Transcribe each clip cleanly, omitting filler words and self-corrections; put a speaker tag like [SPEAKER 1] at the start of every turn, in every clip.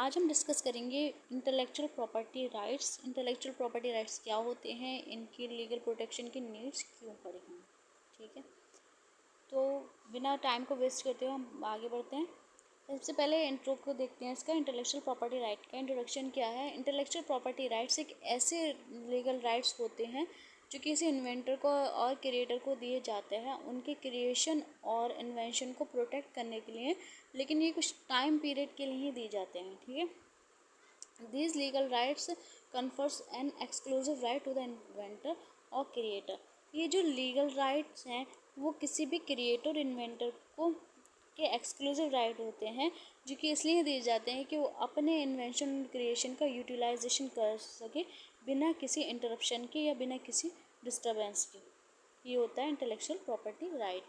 [SPEAKER 1] आज हम डिस्कस करेंगे intellectual property rights. Intellectual property rights क्या होते हैं, इनकी लीगल प्रोटेक्शन की नीड्स क्यों पड़े हैं। ठीक है, तो बिना टाइम को वेस्ट करते हुए हम आगे बढ़ते हैं। सबसे पहले इंट्रो को देखते हैं इसका। इंटेलेक्चुअल प्रॉपर्टी राइट का इंट्रोडक्शन क्या है। इंटेलेक्चुअल प्रॉपर्टी राइट्स एक ऐसे लीगल राइट्स होते हैं जो किसी इन्वेंटर को और क्रिएटर को दिए जाते हैं उनके क्रिएशन और इन्वेंशन को प्रोटेक्ट करने के लिए, लेकिन ये कुछ टाइम पीरियड के लिए ही दिए जाते हैं। ठीक है, these legal rights confers an exclusive right to the inventor और क्रिएटर। ये जो लीगल राइट्स हैं वो किसी भी क्रिएटर इन्वेंटर को के एक्सक्लूसिव राइट होते हैं, जो कि इसलिए दिए जाते हैं कि वो अपने इन्वेंशन क्रिएशन का यूटिलाइजेशन कर सके बिना किसी इंटरप्शन के या बिना किसी डिस्टर्बेंस के। ये होता है इंटेलेक्चुअल प्रॉपर्टी राइट।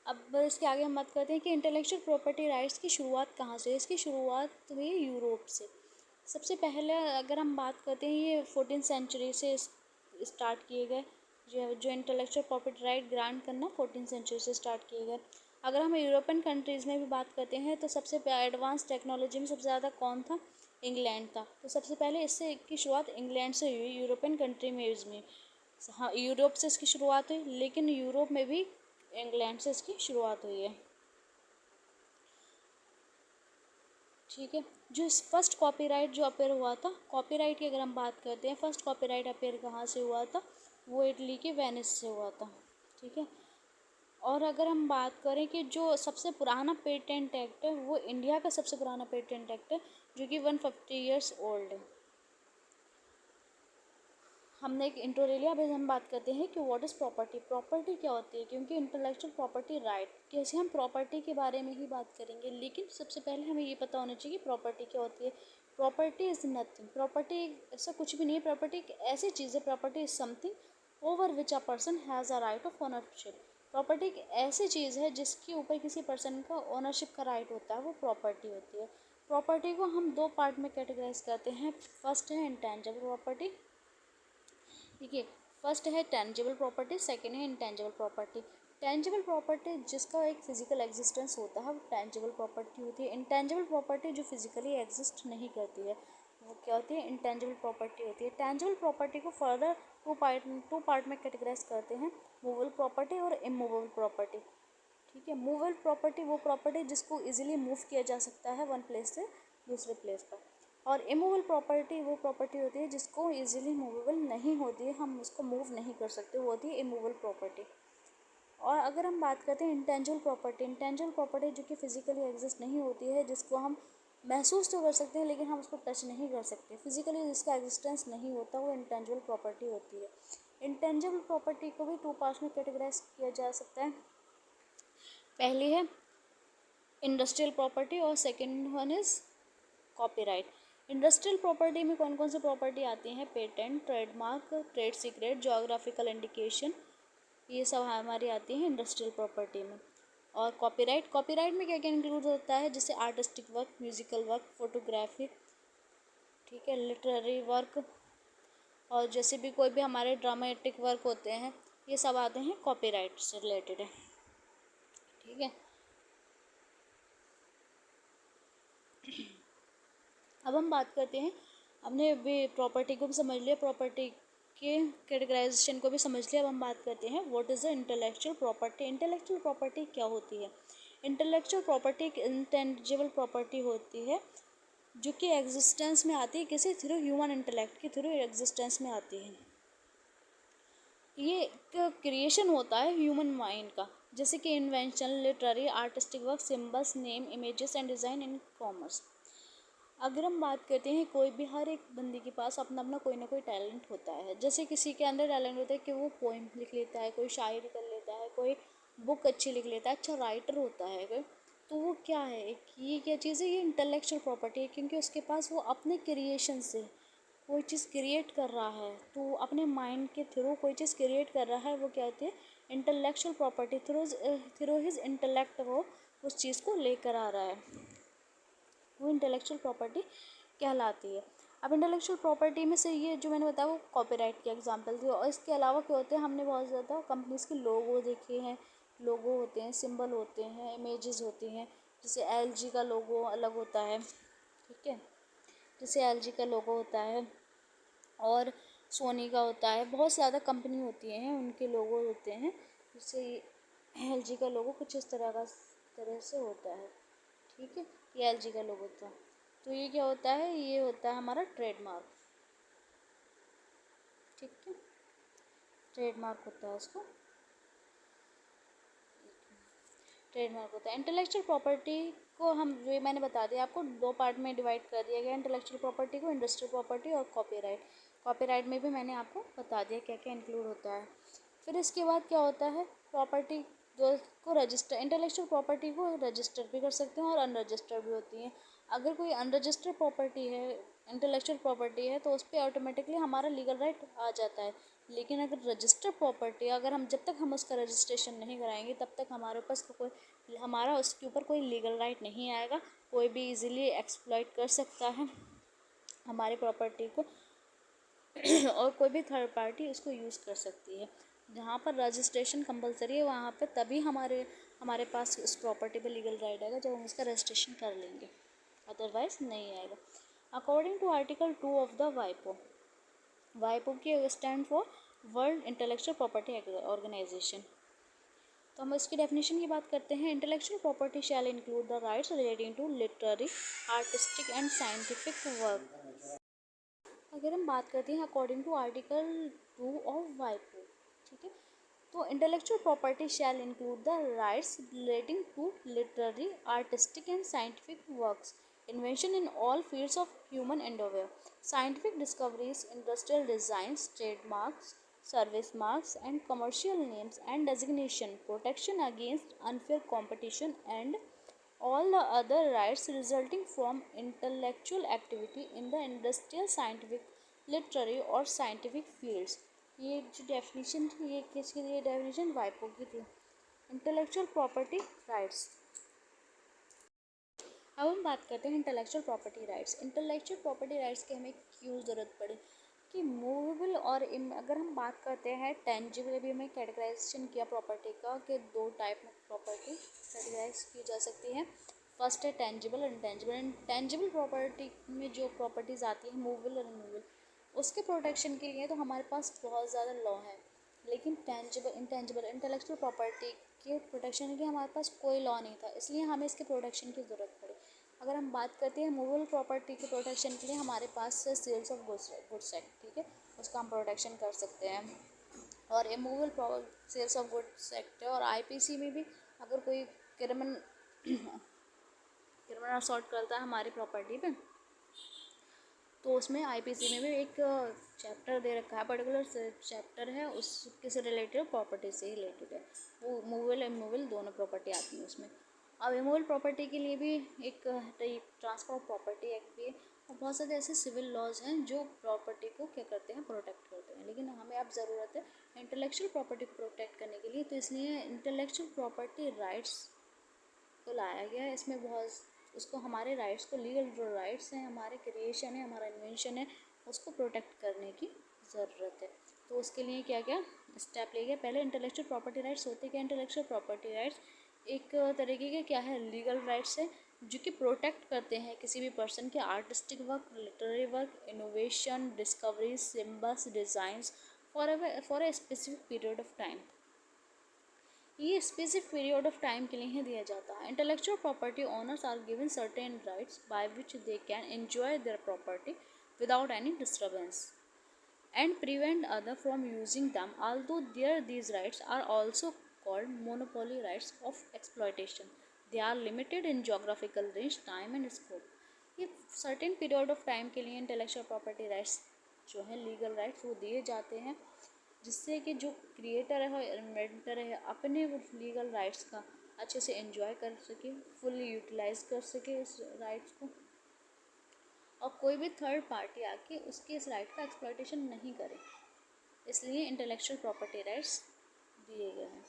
[SPEAKER 1] अब इसके आगे हम बात करते हैं कि इंटेलेक्चुअल प्रॉपर्टी राइट्स की शुरुआत कहाँ से। इसकी शुरुआत हुई यूरोप से। सबसे पहले अगर हम बात करते हैं, ये 14th सेंचुरी से स्टार्ट किए गए। जो इंटेलेक्चुअल प्रॉपर्टी राइट ग्रांट करना 14th सेंचुरी से स्टार्ट किए गए। अगर हम यूरोपियन कंट्रीज़ में भी बात करते हैं तो सबसे एडवांस टेक्नोलॉजी में सबसे ज़्यादा कौन था? इंग्लैंड था। तो सबसे पहले इससे की शुरुआत इंग्लैंड से हुई, यूरोपियन कंट्री में इसमें। हाँ, यूरोप से इसकी शुरुआत हुई, लेकिन यूरोप में भी इंग्लैंड से इसकी शुरुआत हुई है। ठीक है, जो फर्स्ट कॉपीराइट जो अपेयर हुआ था, कॉपीराइट की अगर हम बात करते हैं, फर्स्ट कॉपीराइट अपेयर कहाँ से हुआ था? वो इटली के वेनिस से हुआ था। ठीक है, और अगर हम बात करें कि जो सबसे पुराना पेटेंट एक्ट है, वो इंडिया का सबसे पुराना पेटेंट एक्ट है जो कि 150 ईयर्स ओल्ड है। हमने एक इंट्रो ले लिया। अब हम बात करते हैं कि व्हाट इज़ प्रॉपर्टी। प्रॉपर्टी क्या होती है, क्योंकि इंटेलेक्चुअल प्रॉपर्टी राइट कैसे हम प्रॉपर्टी के बारे में ही बात करेंगे, लेकिन सबसे पहले हमें ये पता होना चाहिए कि प्रॉपर्टी क्या होती है। Property is nothing. प्रॉपर्टी ऐसा कुछ भी नहीं है। प्रॉपर्टी एक ऐसी चीज़ है, property is something over which a person has a right of ownership. Property एक ऐसी चीज़ है जिसके ऊपर किसी पर्सन का ओनरशिप का राइट होता है, वो प्रॉपर्टी होती है। प्रॉपर्टी को हम दो पार्ट में कैटेगराइज करते हैं। फर्स्ट है इंटेंजिबल प्रॉपर्टी। देखिए, फर्स्ट है टेंजिबल प्रॉपर्टी, सेकंड है इंटेंजिबल प्रॉपर्टी। टेंजिबल प्रॉपर्टी जिसका एक फिजिकल एग्जिस्टेंस होता है वो टेंजिबल प्रॉपर्टी होती है। इंटेंजिबल प्रॉपर्टी जो फिजिकली एग्जिस्ट नहीं करती है वो क्या होती है? इंटेंजिबल प्रॉपर्टी होती है। टेंजिबल प्रॉपर्टी को फर्दर टू पार्ट में कैटेगराइज करते हैं, मूवेबल प्रॉपर्टी और इमूवेबल प्रॉपर्टी। ठीक है, मूवेबल प्रॉपर्टी वो प्रॉपर्टी जिसको इजीली मूव किया जा सकता है वन प्लेस से दूसरे प्लेस पर, और इमूवेबल प्रॉपर्टी वो प्रॉपर्टी होती है जिसको इजीली मूवेबल नहीं होती है, हम उसको मूव नहीं कर सकते, वो होती है इमूवेबल प्रॉपर्टी। और अगर हम बात करते हैं इंटेंजिबल प्रॉपर्टी, इंटेंजिबल प्रॉपर्टी जो कि फिजिकली एग्जिस्ट नहीं होती है, जिसको हम महसूस तो कर सकते हैं लेकिन हम उसको टच नहीं कर सकते, फिजिकली जिसका एग्जिस्टेंस नहीं होता, वो इंटेंजिबल प्रॉपर्टी होती है। इंटेंजिबल प्रॉपर्टी को भी टू पार्ट्स में कैटेगराइज किया जा सकता है। पहली है इंडस्ट्रियल प्रॉपर्टी और second one is copyright. Industrial property में कौन कौन सी प्रॉपर्टी आती हैं? Patent, trademark, trade secret, geographical indication, ये सब हमारी आती हैं इंडस्ट्रियल प्रॉपर्टी में। और कॉपीराइट, कॉपीराइट में क्या क्या इंक्लूड होता है? जैसे artistic work, musical work, photography, ठीक है, लिटरेरी वर्क, और जैसे भी कोई भी हमारे ड्रामेटिक वर्क होते हैं, ये सब आते हैं कॉपीराइट से रिलेटेड है। ठीक है, अब हम बात करते हैं, हमने भी प्रॉपर्टी को भी समझ लिया, प्रॉपर्टी के कैटेगराइजेशन को भी समझ लिया। अब हम बात करते हैं what is the intellectual property. Intellectual property क्या होती है? इंटेलेक्चुअल प्रॉपर्टी एक इंटेंजिबल प्रॉपर्टी होती है जो कि एग्जिस्टेंस में आती है किसी थ्रू, ह्यूमन इंटेलेक्ट के थ्रू एग्जिस्टेंस में आती है। ये एक क्रिएशन होता है ह्यूमन माइंड का, जैसे कि invention, literary, artistic work, symbols, name, images and design in commerce. अगर हम बात करते हैं, कोई भी हर एक बंदे के पास अपना अपना कोई ना कोई टैलेंट होता है। जैसे किसी के अंदर टैलेंट होता है कि वो पोइम लिख लेता है, कोई शायरी कर लेता है, कोई बुक अच्छी लिख लेता है, अच्छा राइटर होता है कोई, तो वो क्या है, ये क्या चीज़ है? ये इंटेलेक्चुअल प्रॉपर्टी है, क्योंकि उसके पास वो अपने क्रिएशन से कोई चीज़ क्रिएट कर रहा है, तो अपने माइंड के थ्रू कोई चीज़ क्रिएट कर रहा है, वो क्या होती है? Intellectual property. Through his intellect वो उस चीज़ को लेकर आ रहा है, वो इंटेलेक्चुअल प्रॉपर्टी कहलाती है। अब इंटेलेक्चुअल प्रॉपर्टी में से ये जो मैंने बताया वो कॉपीराइट की एग्जांपल थी, और इसके अलावा क्या होते हैं, हमने बहुत ज़्यादा कंपनीज़ के लोगो देखे हैं, लोगो होते हैं, सिंबल होते हैं, इमेजेस होती हैं, जैसे LG का लोगो अलग होता है, ठीक है, जैसे LG का लोगो होता है और सोनी का होता है, बहुत ज़्यादा कंपनी होती हैं उनके लोगो होते हैं। जैसे LG का लोगो कुछ इस तरह से होता है, ठीक है, ये LG का लोगो था। तो ये क्या होता है, ये होता है हमारा ट्रेडमार्क, ठीक है, ट्रेडमार्क होता है इसको, ट्रेडमार्क होता है। इंटेलेक्चुअल प्रॉपर्टी को हम, जो मैंने बता दिया आपको, दो पार्ट में डिवाइड कर दिया गया इंटेलेक्चुअल प्रॉपर्टी को, इंडस्ट्रियल प्रॉपर्टी और कॉपीराइट। कॉपीराइट में भी मैंने आपको बता दिया क्या क्या इंक्लूड होता है। फिर इसके बाद क्या होता है, प्रॉपर्टी जो को रजिस्टर, इंटेलेक्चुअल प्रॉपर्टी को रजिस्टर भी कर सकते हैं और अनरजिस्टर्ड भी होती हैं। अगर कोई अनरजिस्टर्ड प्रॉपर्टी है, इंटेलेक्चुअल प्रॉपर्टी है, तो उस पर ऑटोमेटिकली हमारा लीगल राइट आ जाता है। लेकिन अगर रजिस्टर्ड प्रॉपर्टी, अगर हम जब तक हम उसका रजिस्ट्रेशन नहीं कराएंगे तब तक हमारे पास कोई, हमारा उसके ऊपर कोई लीगल राइट नहीं आएगा। कोई भी इजीली एक्सप्लॉइट कर सकता है हमारी प्रॉपर्टी को और कोई भी थर्ड पार्टी उसको यूज़ कर सकती है। जहाँ पर रजिस्ट्रेशन कंपलसरी है वहाँ पर तभी हमारे पास उस प्रॉपर्टी पे लीगल राइट आएगा, जब हम उसका रजिस्ट्रेशन कर लेंगे, अदरवाइज नहीं आएगा। According to article 2 of the वाइपो, वाइपो की stand for world intellectual property organisation. तो हम इसकी डेफिनेशन की बात करते हैं। Intellectual property shall include the rights relating to literary, artistic and scientific work. अगर हम बात करते हैं अकॉर्डिंग टू आर्टिकल 2 ऑफ वाइपो, ठीक है, तो intellectual property shall include the rights relating to literary, artistic and scientific works, invention in all fields of human Endeavour, scientific discoveries, industrial designs, trademarks, service marks and commercial names and designation, protection against unfair competition, and all the other rights resulting from intellectual activity in the industrial, scientific, literary और scientific fields। ये जो definition थी, ये किसकी थी, ये definition वाइपो की थी, इंटेलेक्चुअल प्रॉपर्टी राइट्स। अब हम बात करते हैं intellectual property rights. Intellectual property rights की हमें क्यों ज़रूरत पड़ी कि मूवेबल और अगर हम बात करते हैं टेंजिबल, अभी हमें कैटेगराइजेशन किया प्रॉपर्टी का कि दो टाइप में प्रॉपर्टी कैटेगराइज की जा सकती है। फर्स्ट है टेंजिबल और इंटेंजिबल। इंटेंजिबल प्रॉपर्टी में जो प्रॉपर्टीज़ आती है मूवेबल और इमूवेबल, उसके प्रोटेक्शन के लिए तो हमारे पास बहुत ज़्यादा लॉ है, लेकिन टेंजिबल इंटेंजिबल इंटेलेक्चुअल प्रॉपर्टी के प्रोटेक्शन के लिए हमारे पास कोई लॉ नहीं था, इसलिए हमें इसके प्रोटेक्शन की ज़रूरत पड़ी। अगर हम बात करते हैं मूवेबल प्रॉपर्टी के प्रोटेक्शन के लिए, हमारे पास है सेल्स ऑफ गुड्स एक्ट, ठीक है, उसका हम प्रोटेक्शन कर सकते हैं। और immovable sales of goods act है। और IPC में भी अगर कोई क्रिमिनल असॉल्ट करता है हमारी प्रॉपर्टी पे, तो उसमें IPC में भी एक चैप्टर दे रखा है, पर्टिकुलर चैप्टर है उसके से रिलेटेड, प्रॉपर्टी से रिलेटेड है, वो मूवेबल इमूवेबल दोनों प्रॉपर्टी आती है उसमें। अब इमूवेबल प्रॉपर्टी के लिए भी एक ट्रांसफर ऑफ प्रॉपर्टी एक्ट भी है, और बहुत सारे ऐसे सिविल लॉज हैं जो प्रॉपर्टी को क्या करते हैं, प्रोटेक्ट करते हैं। लेकिन हमें अब ज़रूरत है इंटेलेक्चुअल प्रॉपर्टी को प्रोटेक्ट करने के लिए, तो इसलिए इंटेलेक्चुअल प्रॉपर्टी राइट्स को लाया गया है। इसमें बहुत उसको, हमारे राइट्स को, लीगल जो राइट्स हैं, हमारे क्रिएशन है, हमारा इन्वेंशन है, उसको प्रोटेक्ट करने की ज़रूरत है। तो उसके लिए क्या क्या स्टेप लिए गए। पहले इंटेलेक्चुअल प्रॉपर्टी राइट्स होते क्या, इंटेलेक्चुअल प्रॉपर्टी राइट्स एक तरीके के क्या है, लीगल राइट्स है जो कि प्रोटेक्ट करते हैं किसी भी पर्सन के artistic work, literary work, innovation, discoveries, symbols, designs for a specific period of time. ये स्पेसिफिक पीरियड ऑफ टाइम के लिए ही दिया जाता है। Intellectual property owners are given certain rights by which they can enjoy their property without any disturbance and prevent other from using them, although these rights are also called monopoly rights of exploitation. They are limited in geographical range, time and scope. ये certain period of time के लिए intellectual property rights जो है, legal rights, वो दिए जाते हैं, जिससे कि जो क्रिएटर है, इन्वेंटर है, अपने लीगल राइट्स का अच्छे से एंजॉय कर सके, फुल्ली यूटिलाइज कर सके उस राइट्स को, और कोई भी थर्ड पार्टी आके उसके इस राइट का एक्सप्लॉइटेशन नहीं करे। इसलिए इंटेलेक्चुअल प्रॉपर्टी राइट्स दिए गए हैं।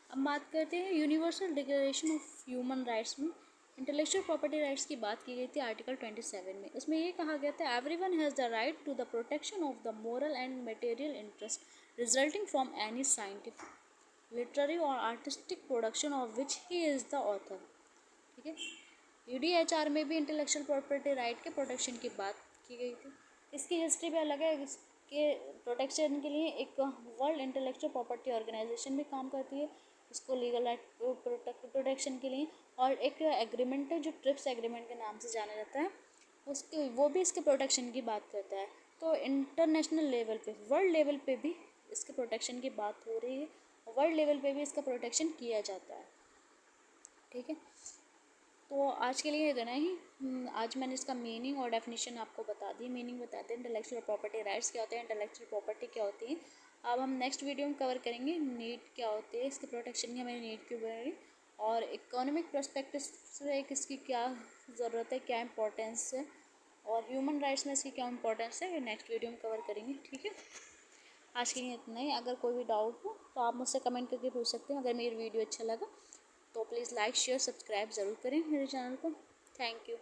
[SPEAKER 1] अब बात करते हैं universal declaration of human rights में इंटेलेक्चुअल प्रॉपर्टी राइट्स की बात की गई थी आर्टिकल 27 में। इसमें ये कहा गया था, everyone has the right to the protection of the moral and material interest resulting from any scientific, literary और artistic production of which he is the author. ठीक है। यूडीएचआर में भी इंटेलेक्चुअल प्रॉपर्टी राइट के प्रोटेक्शन की बात की गई थी। इसकी हिस्ट्री भी अलग है। इसके प्रोटेक्शन के लिए एक वर्ल्ड इंटेलेक्चुअल प्रॉपर्टी ऑर्गेनाइजेशन भी काम करती है इसको लीगल राइट प्रोटेक्शन के लिए। और एक एग्रीमेंट है जो ट्रिप्स एग्रीमेंट के नाम से जाना जाता है, उसके वो भी इसके प्रोटेक्शन की बात करता है। तो इंटरनेशनल लेवल पे, वर्ल्ड लेवल पे भी इसके प्रोटेक्शन की बात हो रही है, वर्ल्ड लेवल पे भी इसका प्रोटेक्शन किया जाता है। ठीक है, तो आज के लिए इतना ही। आज मैंने इसका मीनिंग और डेफिनेशन आपको बता दी। मीनिंग बताते हैं इंटेलेक्चुअल प्रॉपर्टी राइट्स क्या होते हैं, इंटेलेक्चुअल प्रॉपर्टी क्या होती है। अब हम नेक्स्ट वीडियो में कवर करेंगे नीड क्या होती है, इसके प्रोटेक्शन की हमें नीड क्यों बनी, और इकोनॉमिक पर्सपेक्टिव से इसकी क्या ज़रूरत है, क्या इंपॉर्टेंस है, और ह्यूमन राइट्स में इसकी क्या इंपॉर्टेंस है, ये नेक्स्ट वीडियो में कवर करेंगे। ठीक है, आज के लिए इतना ही। अगर कोई भी डाउट हो तो आप मुझसे कमेंट करके पूछ सकते हैं। अगर मेरी वीडियो अच्छा लगा तो प्लीज़ लाइक शेयर सब्सक्राइब ज़रूर करें मेरे चैनल को। Thank you.